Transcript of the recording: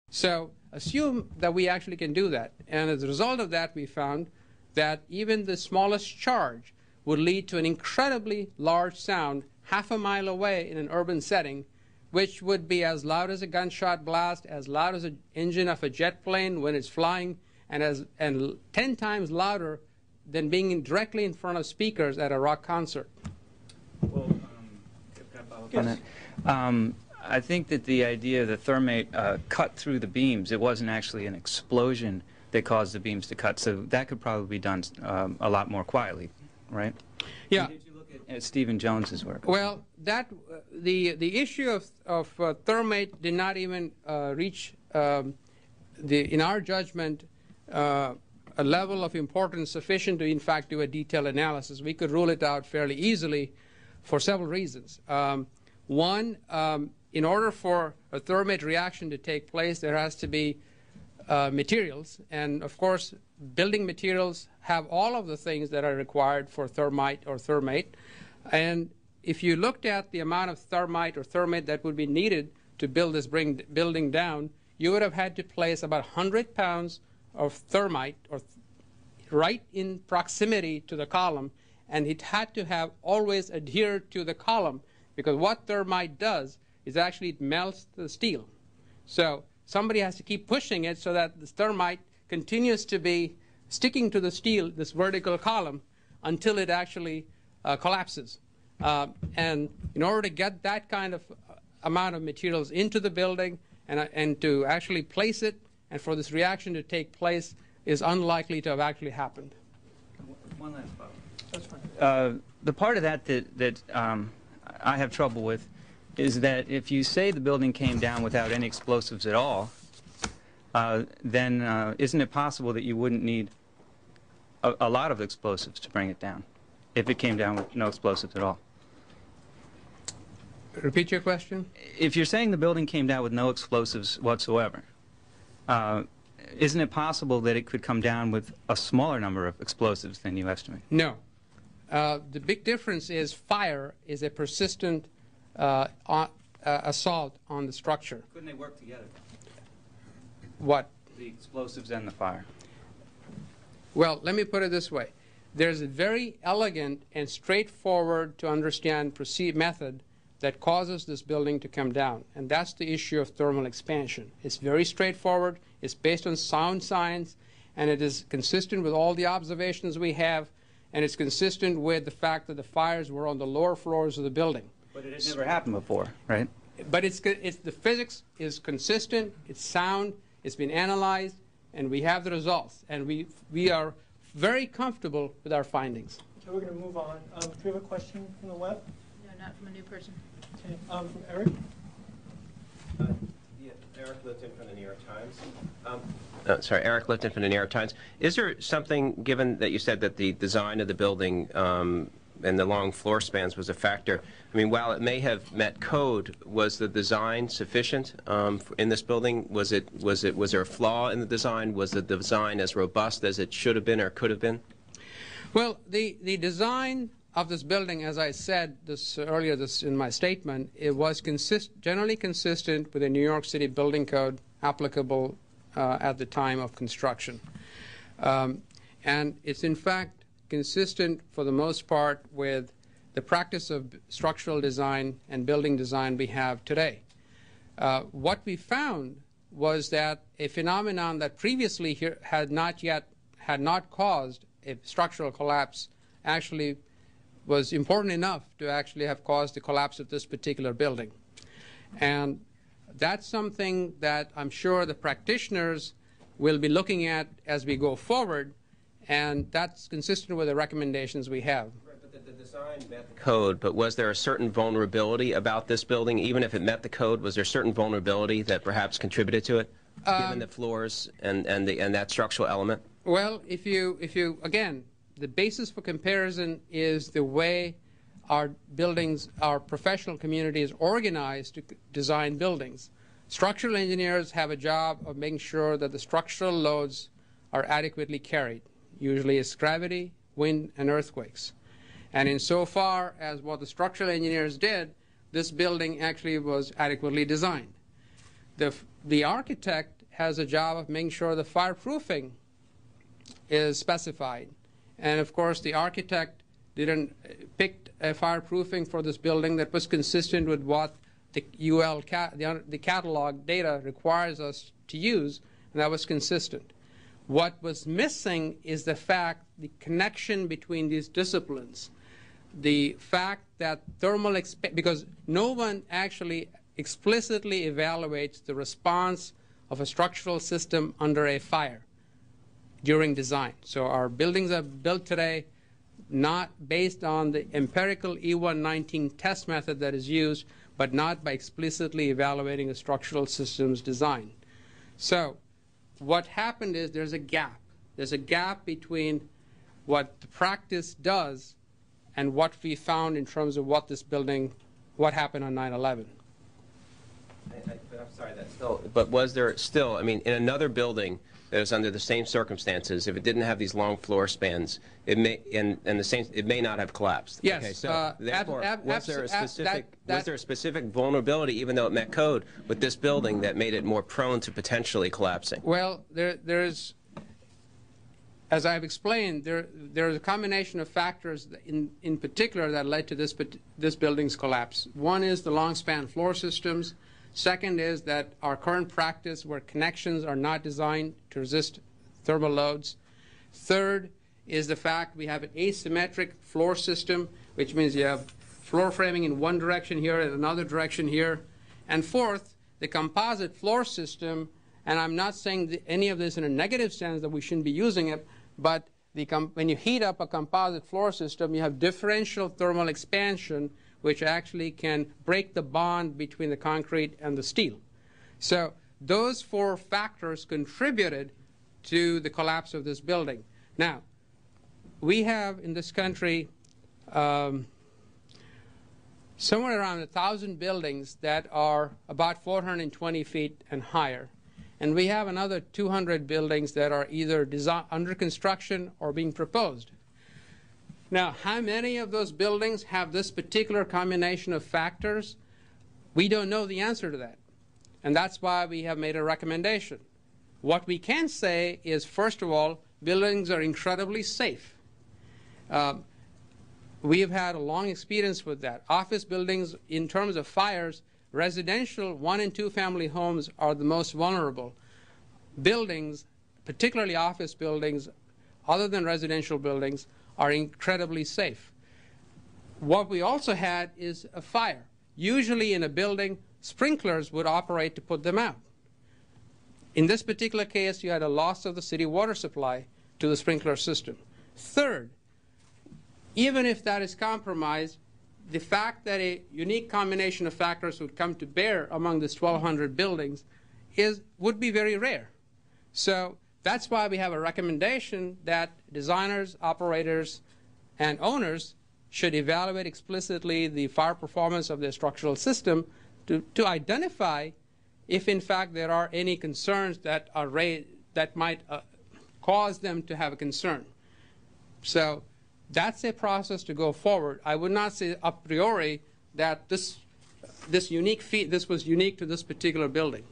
So assume that we actually can do that. And as a result of that, we found that even the smallest charge would lead to an incredibly large sound half a mile away in an urban setting, which would be as loud as a gunshot blast, as loud as the engine of a jet plane when it's flying, and 10 times louder than being directly in front of speakers at a rock concert. Well, can I follow up on that? I think that the idea of the thermate cut through the beams, it wasn't actually an explosion that caused the beams to cut, so that could probably be done a lot more quietly, right? Yeah. Did you look at Stephen Jones's work? Well, the issue of thermate did not even reach, in our judgment, a level of importance sufficient to, in fact, do a detailed analysis. We could rule it out fairly easily for several reasons. One, in order for a thermate reaction to take place, there has to be materials. And, of course, building materials have all of the things that are required for thermite or thermate. And if you looked at the amount of thermite or thermate that would be needed to build this building down, you would have had to place about 100 pounds of thermite right in proximity to the column, and it had to have always adhered to the column, because what thermite does is actually it melts the steel. So somebody has to keep pushing it so that the thermite continues to be sticking to the steel, this vertical column, until it actually collapses. And in order to get that kind of amount of materials into the building and to actually place it and for this reaction to take place is unlikely to have actually happened. One last follow-up. That's fine. The part of that I have trouble with is that if you say the building came down without any explosives at all, then isn't it possible that you wouldn't need a lot of explosives to bring it down if it came down with no explosives at all? Repeat your question? If you're saying the building came down with no explosives whatsoever, isn't it possible that it could come down with a smaller number of explosives than you estimate? No. The big difference is fire is a persistent assault on the structure. Couldn't they work together? What? The explosives and the fire. Well, let me put it this way. There's a very elegant and straightforward to understand method that causes this building to come down, and that's the issue of thermal expansion. It's very straightforward. It's based on sound science, and it is consistent with all the observations we have, and it's consistent with the fact that the fires were on the lower floors of the building. But it had never happened before, right? But the physics is consistent, it's sound, it's been analyzed, and we have the results. And we are very comfortable with our findings. Okay, we're going to move on. Do we have a question from the web? No, not from a new person. Okay, from Eric? Yeah, Eric Lipton from the New York Times. Eric Lipton from the New York Times. Is there something, given that you said that the design of the building and the long floor spans was a factor, I mean, while it may have met code, was the design sufficient in this building? Was there a flaw in the design? Was the design as robust as it should have been or could have been? Well, the design of this building, as I said earlier in my statement, it was generally consistent with the New York City building code applicable at the time of construction. And it's in fact consistent for the most part with the practice of structural design and building design we have today. What we found was that a phenomenon that previously had not caused a structural collapse actually was important enough to actually have caused the collapse of this particular building. And that's something that I'm sure the practitioners will be looking at as we go forward, and that's consistent with the recommendations we have. Right, but the design met the code, but was there a certain vulnerability about this building? Even if it met the code, was there a certain vulnerability that perhaps contributed to it, given the floors and that structural element? Well, if you again, the basis for comparison is the way our buildings, our professional community is organized to design buildings. Structural engineers have a job of making sure that the structural loads are adequately carried. Usually it's gravity, wind, and earthquakes. And insofar as what the structural engineers did, this building actually was adequately designed. The architect has a job of making sure the fireproofing is specified. And of course, the architect didn't pick a fireproofing for this building that was consistent with what the the catalog data requires us to use, and that was consistent. What was missing is the fact, the connection between these disciplines, the fact that because no one actually explicitly evaluates the response of a structural system under a fire during design. So our buildings are built today not based on the empirical E119 test method that is used, but not by explicitly evaluating a structural system's design. So what happened is there's a gap. There's a gap between what the practice does and what we found in terms of what happened on 9/11. I'm sorry, that's still, but was there still, I mean, in another building that was under the same circumstances, if it didn't have these long floor spans, it may, it may not have collapsed. Yes. Okay, so therefore, was there a specific vulnerability, even though it met code, with this building that made it more prone to potentially collapsing? Well, there's, as I've explained, there's a combination of factors in particular that led to this building's collapse. One is the long span floor systems. Second is that our current practice where connections are not designed to resist thermal loads. Third is the fact we have an asymmetric floor system, which means you have floor framing in one direction here and another direction here. And fourth, the composite floor system, and I'm not saying any of this in a negative sense that we shouldn't be using it, but when you heat up a composite floor system, you have differential thermal expansion, which actually can break the bond between the concrete and the steel. So those four factors contributed to the collapse of this building. Now, we have in this country somewhere around 1,000 buildings that are about 420 feet and higher. And we have another 200 buildings that are either under construction or being proposed. Now, how many of those buildings have this particular combination of factors? We don't know the answer to that. And that's why we have made a recommendation. What we can say is, first of all, buildings are incredibly safe. We have had a long experience with that. Office buildings, in terms of fires, residential 1- and 2-family homes are the most vulnerable. Buildings, particularly office buildings, other than residential buildings, are incredibly safe. What we also had is a fire. Usually in a building, sprinklers would operate to put them out. In this particular case, you had a loss of the city water supply to the sprinkler system. Third, even if that is compromised, the fact that a unique combination of factors would come to bear among this 1,200 buildings would be very rare. So that's why we have a recommendation that designers, operators, and owners should evaluate explicitly the fire performance of their structural system to identify if, in fact, there are any concerns that are that might cause them to have a concern. So that's a process to go forward. I would not say a priori that this was unique to this particular building.